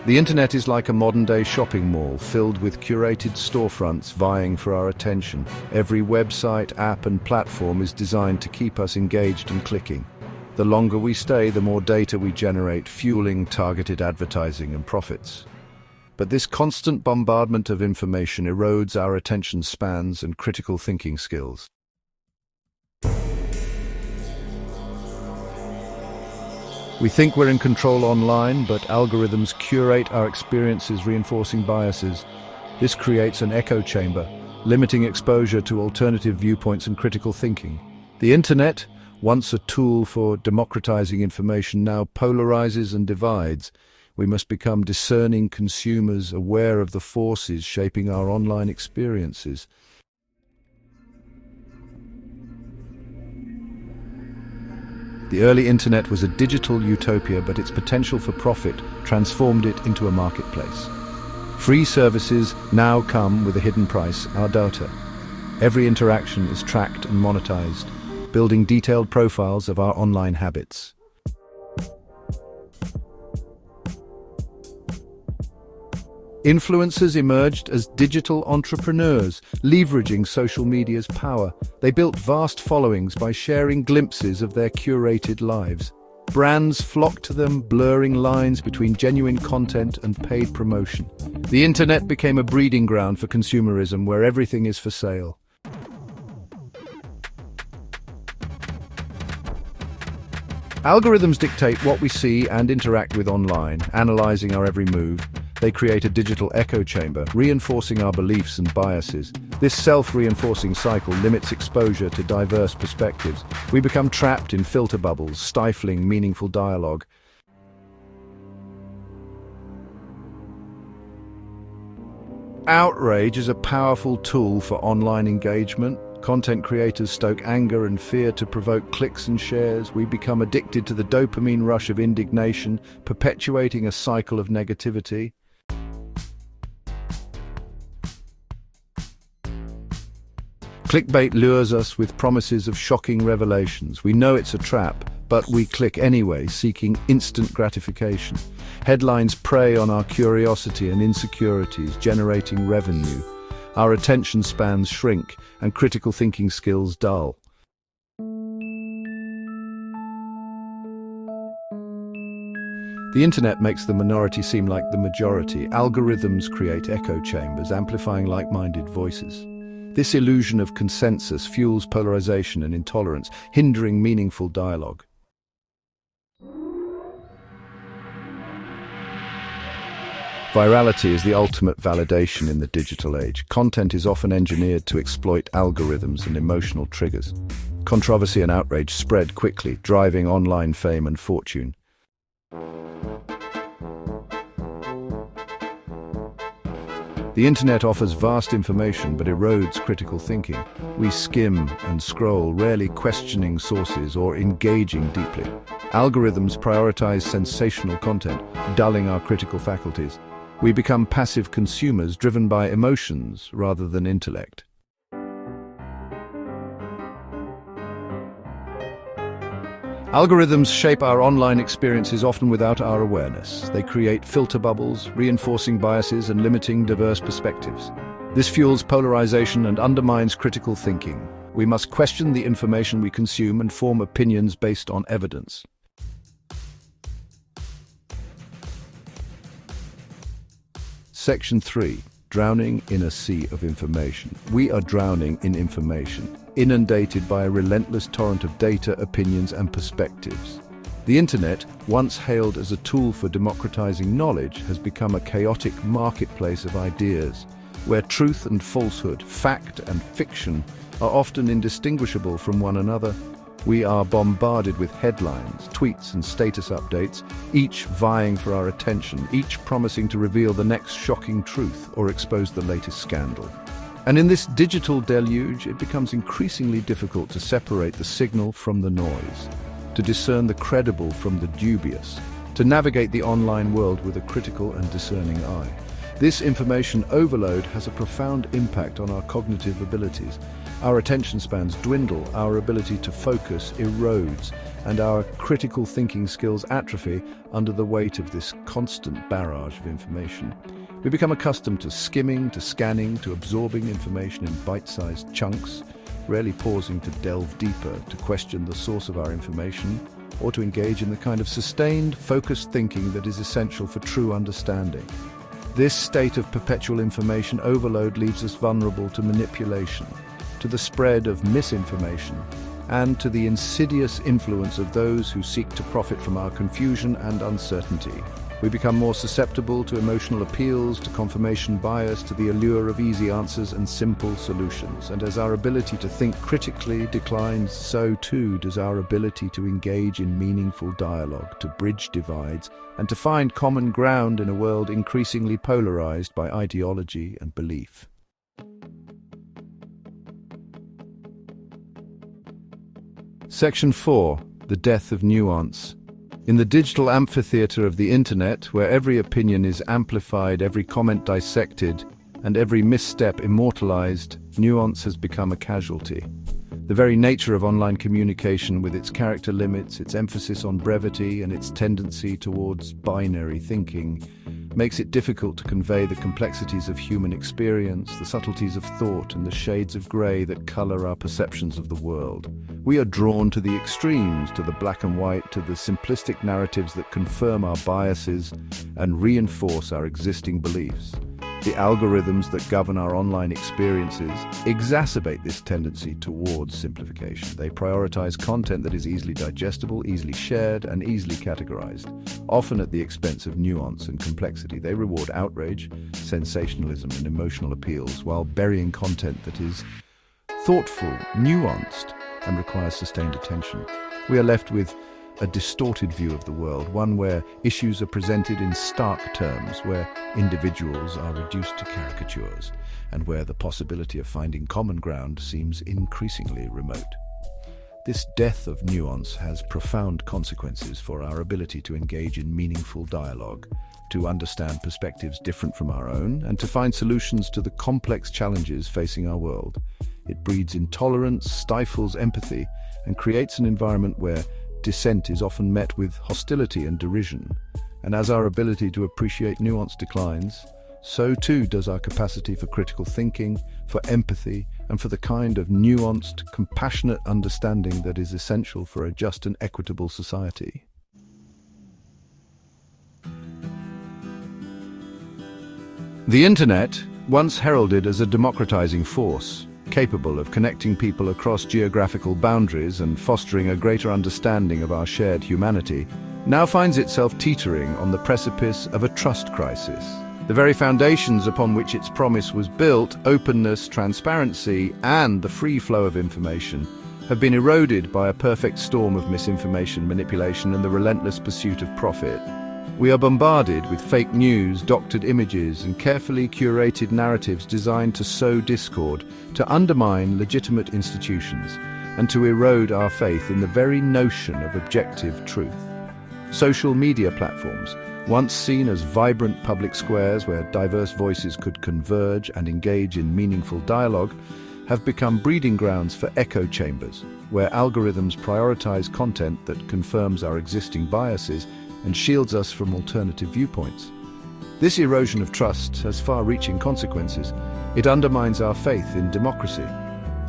The internet is like a modern-day shopping mall filled with curated storefronts vying for our attention. Every website, app and platform is designed to keep us engaged and clicking. The longer we stay, the more data we generate, fueling targeted advertising and profits. But this constant bombardment of information erodes our attention spans and critical thinking skills. We think we're in control online, but algorithms curate our experiences, reinforcing biases. This creates an echo chamber, limiting exposure to alternative viewpoints and critical thinking. The internet, once a tool for democratizing information, now polarizes and divides. We must become discerning consumers, aware of the forces shaping our online experiences. The early internet was a digital utopia, but its potential for profit transformed it into a marketplace. Free services now come with a hidden price: our data. Every interaction is tracked and monetized, building detailed profiles of our online habits. Influencers emerged as digital entrepreneurs, leveraging social media's power. They built vast followings by sharing glimpses of their curated lives. Brands flocked to them, blurring lines between genuine content and paid promotion. The internet became a breeding ground for consumerism, where everything is for sale. Algorithms dictate what we see and interact with online, analyzing our every move. They create a digital echo chamber, reinforcing our beliefs and biases. This self-reinforcing cycle limits exposure to diverse perspectives. We become trapped in filter bubbles, stifling meaningful dialogue. Outrage is a powerful tool for online engagement. Content creators stoke anger and fear to provoke clicks and shares. We become addicted to the dopamine rush of indignation, perpetuating a cycle of negativity. Clickbait lures us with promises of shocking revelations. We know it's a trap, but we click anyway, seeking instant gratification. Headlines prey on our curiosity and insecurities, generating revenue. Our attention spans shrink, and critical thinking skills dull. The internet makes the minority seem like the majority. Algorithms create echo chambers, amplifying like-minded voices. This illusion of consensus fuels polarization and intolerance, hindering meaningful dialogue. Virality is the ultimate validation in the digital age. Content is often engineered to exploit algorithms and emotional triggers. Controversy and outrage spread quickly, driving online fame and fortune. The internet offers vast information but erodes critical thinking. We skim and scroll, rarely questioning sources or engaging deeply. Algorithms prioritize sensational content, dulling our critical faculties. We become passive consumers driven by emotions rather than intellect. Algorithms shape our online experiences often without our awareness. They create filter bubbles, reinforcing biases and limiting diverse perspectives. This fuels polarization and undermines critical thinking. We must question the information we consume and form opinions based on evidence. Section 3. Drowning in a sea of information. We are drowning in information, inundated by a relentless torrent of data, opinions, and perspectives. The internet, once hailed as a tool for democratizing knowledge, has become a chaotic marketplace of ideas, where truth and falsehood, fact and fiction are often indistinguishable from one another. We are bombarded with headlines, tweets, and status updates, each vying for our attention, each promising to reveal the next shocking truth or expose the latest scandal. And in this digital deluge, it becomes increasingly difficult to separate the signal from the noise, to discern the credible from the dubious, to navigate the online world with a critical and discerning eye. This information overload has a profound impact on our cognitive abilities. Our attention spans dwindle, our ability to focus erodes, and our critical thinking skills atrophy under the weight of this constant barrage of information. We become accustomed to skimming, to scanning, to absorbing information in bite-sized chunks, rarely pausing to delve deeper, to question the source of our information, or to engage in the kind of sustained, focused thinking that is essential for true understanding. This state of perpetual information overload leaves us vulnerable to manipulation, to the spread of misinformation, and to the insidious influence of those who seek to profit from our confusion and uncertainty. We become more susceptible to emotional appeals, to confirmation bias, to the allure of easy answers and simple solutions. And as our ability to think critically declines, so too does our ability to engage in meaningful dialogue, to bridge divides, and to find common ground in a world increasingly polarized by ideology and belief. Section 4. The death of nuance. In the digital amphitheater of the internet, where every opinion is amplified, every comment dissected, and every misstep immortalized, nuance has become a casualty. The very nature of online communication, with its character limits, its emphasis on brevity, and its tendency towards binary thinking, makes it difficult to convey the complexities of human experience, the subtleties of thought, and the shades of grey that color our perceptions of the world. We are drawn to the extremes, to the black and white, to the simplistic narratives that confirm our biases and reinforce our existing beliefs. The algorithms that govern our online experiences exacerbate this tendency towards simplification. They prioritize content that is easily digestible, easily shared, and easily categorized, often at the expense of nuance and complexity. They reward outrage, sensationalism, and emotional appeals, while burying content that is thoughtful, nuanced, and requires sustained attention. We are left with a distorted view of the world, one where issues are presented in stark terms, where individuals are reduced to caricatures, and where the possibility of finding common ground seems increasingly remote. This death of nuance has profound consequences for our ability to engage in meaningful dialogue, to understand perspectives different from our own, and to find solutions to the complex challenges facing our world. It breeds intolerance, stifles empathy, and creates an environment where dissent is often met with hostility and derision. And as our ability to appreciate nuance declines, so too does our capacity for critical thinking, for empathy, and for the kind of nuanced, compassionate understanding that is essential for a just and equitable society. The Internet, once heralded as a democratizing force, capable of connecting people across geographical boundaries and fostering a greater understanding of our shared humanity, now finds itself teetering on the precipice of a trust crisis. The very foundations upon which its promise was built, openness, transparency, and the free flow of information, have been eroded by a perfect storm of misinformation, manipulation, and the relentless pursuit of profit. We are bombarded with fake news, doctored images, and carefully curated narratives designed to sow discord, to undermine legitimate institutions, and to erode our faith in the very notion of objective truth. Social media platforms, once seen as vibrant public squares where diverse voices could converge and engage in meaningful dialogue, have become breeding grounds for echo chambers, where algorithms prioritize content that confirms our existing biases and shields us from alternative viewpoints. This erosion of trust has far-reaching consequences. It undermines our faith in democracy,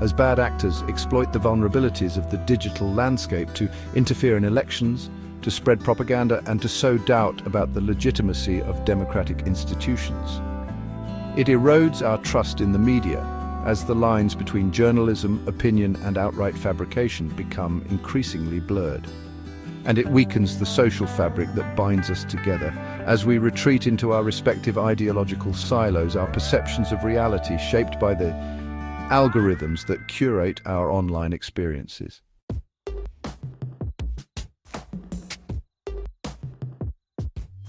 as bad actors exploit the vulnerabilities of the digital landscape to interfere in elections, to spread propaganda, and to sow doubt about the legitimacy of democratic institutions. It erodes our trust in the media, as the lines between journalism, opinion, and outright fabrication become increasingly blurred. And it weakens the social fabric that binds us together. As we retreat into our respective ideological silos, our perceptions of reality shaped by the algorithms that curate our online experiences.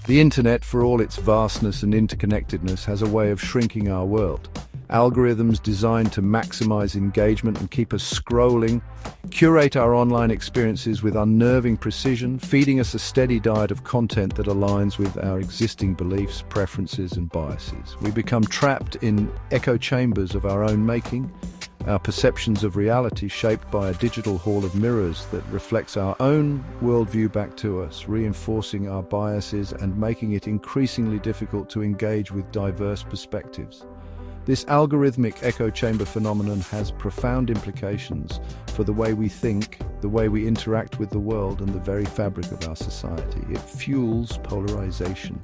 The internet, for all its vastness and interconnectedness, has a way of shrinking our world. Algorithms designed to maximize engagement and keep us scrolling, curate our online experiences with unnerving precision, feeding us a steady diet of content that aligns with our existing beliefs, preferences, and biases. We become trapped in echo chambers of our own making, our perceptions of reality shaped by a digital hall of mirrors that reflects our own worldview back to us, reinforcing our biases and making it increasingly difficult to engage with diverse perspectives. This algorithmic echo chamber phenomenon has profound implications for the way we think, the way we interact with the world, and the very fabric of our society. It fuels polarization,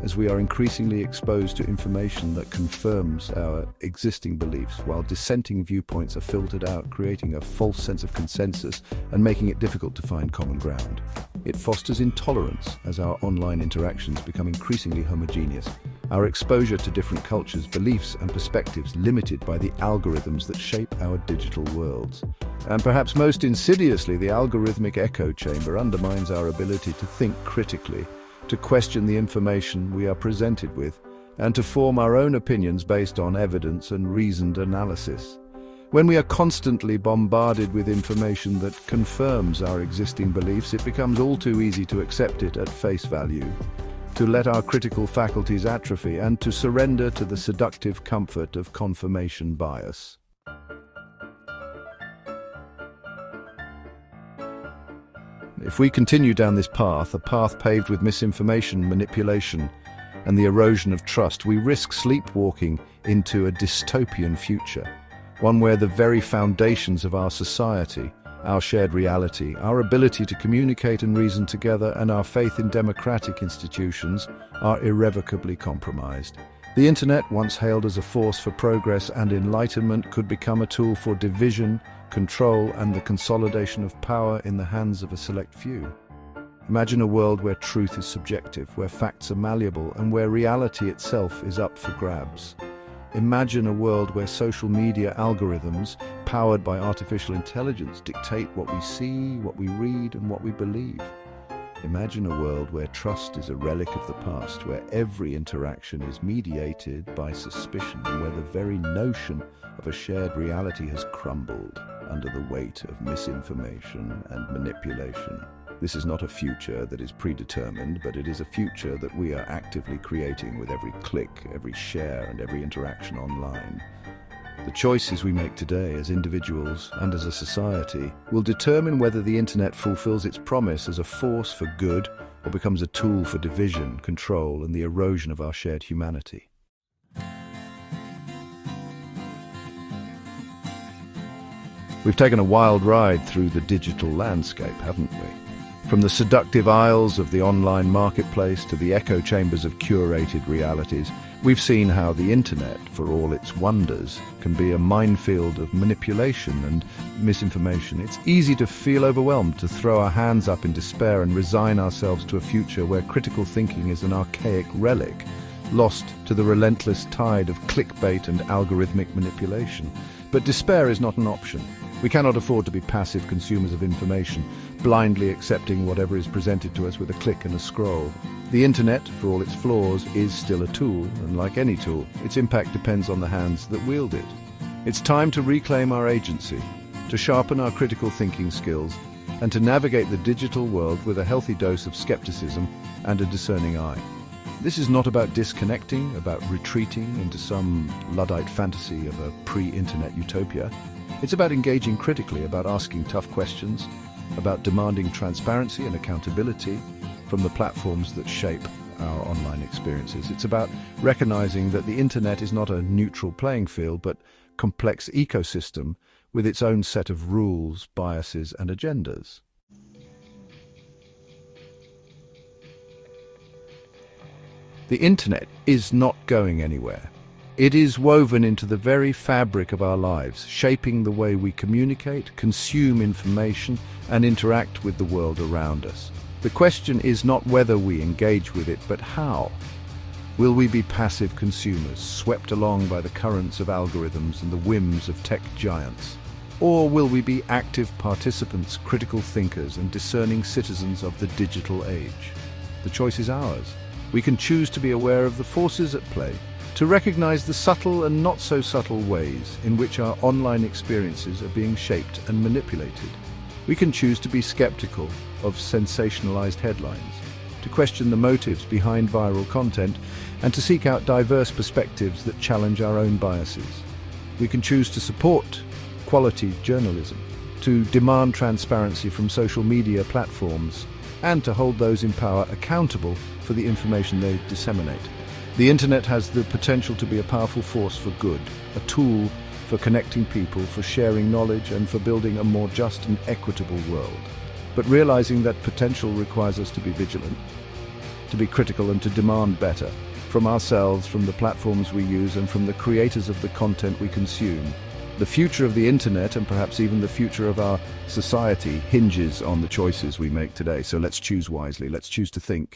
as we are increasingly exposed to information that confirms our existing beliefs, while dissenting viewpoints are filtered out, creating a false sense of consensus and making it difficult to find common ground. It fosters intolerance as our online interactions become increasingly homogeneous. Our exposure to different cultures, beliefs, and perspectives limited by the algorithms that shape our digital worlds. And perhaps most insidiously, the algorithmic echo chamber undermines our ability to think critically, to question the information we are presented with, and to form our own opinions based on evidence and reasoned analysis. When we are constantly bombarded with information that confirms our existing beliefs, it becomes all too easy to accept it at face value, to let our critical faculties atrophy, and to surrender to the seductive comfort of confirmation bias. If we continue down this path, a path paved with misinformation, manipulation, and the erosion of trust, we risk sleepwalking into a dystopian future, one where the very foundations of our society, our shared reality, our ability to communicate and reason together, and our faith in democratic institutions are irrevocably compromised. The internet, once hailed as a force for progress and enlightenment, could become a tool for division, control, and the consolidation of power in the hands of a select few. Imagine a world where truth is subjective, where facts are malleable, and where reality itself is up for grabs. Imagine a world where social media algorithms, powered by artificial intelligence, dictate what we see, what we read, and what we believe. Imagine a world where trust is a relic of the past, where every interaction is mediated by suspicion, and where the very notion of a shared reality has crumbled under the weight of misinformation and manipulation. This is not a future that is predetermined, but it is a future that we are actively creating with every click, every share, and every interaction online. The choices we make today as individuals and as a society will determine whether the internet fulfills its promise as a force for good or becomes a tool for division, control, and the erosion of our shared humanity. We've taken a wild ride through the digital landscape, haven't we? From the seductive aisles of the online marketplace to the echo chambers of curated realities, we've seen how the internet, for all its wonders, can be a minefield of manipulation and misinformation. It's easy to feel overwhelmed, to throw our hands up in despair and resign ourselves to a future where critical thinking is an archaic relic, lost to the relentless tide of clickbait and algorithmic manipulation. But despair is not an option. We cannot afford to be passive consumers of information, blindly accepting whatever is presented to us with a click and a scroll. The internet, for all its flaws, is still a tool, and like any tool, its impact depends on the hands that wield it. It's time to reclaim our agency, to sharpen our critical thinking skills, and to navigate the digital world with a healthy dose of skepticism and a discerning eye. This is not about disconnecting, about retreating into some Luddite fantasy of a pre-internet utopia. It's about engaging critically, about asking tough questions, about demanding transparency and accountability from the platforms that shape our online experiences. It's about recognizing that the internet is not a neutral playing field, but a complex ecosystem with its own set of rules, biases, and agendas. The internet is not going anywhere. It is woven into the very fabric of our lives, shaping the way we communicate, consume information, and interact with the world around us. The question is not whether we engage with it, but how. Will we be passive consumers, swept along by the currents of algorithms and the whims of tech giants? Or will we be active participants, critical thinkers, and discerning citizens of the digital age? The choice is ours. We can choose to be aware of the forces at play, to recognize the subtle and not so subtle ways in which our online experiences are being shaped and manipulated. We can choose to be skeptical of sensationalized headlines, to question the motives behind viral content, and to seek out diverse perspectives that challenge our own biases. We can choose to support quality journalism, to demand transparency from social media platforms, and to hold those in power accountable for the information they disseminate. The internet has the potential to be a powerful force for good, a tool for connecting people, for sharing knowledge, and for building a more just and equitable world. But realizing that potential requires us to be vigilant, to be critical, and to demand better from ourselves, from the platforms we use, and from the creators of the content we consume. The future of the internet, and perhaps even the future of our society, hinges on the choices we make today. So let's choose wisely. Let's choose to think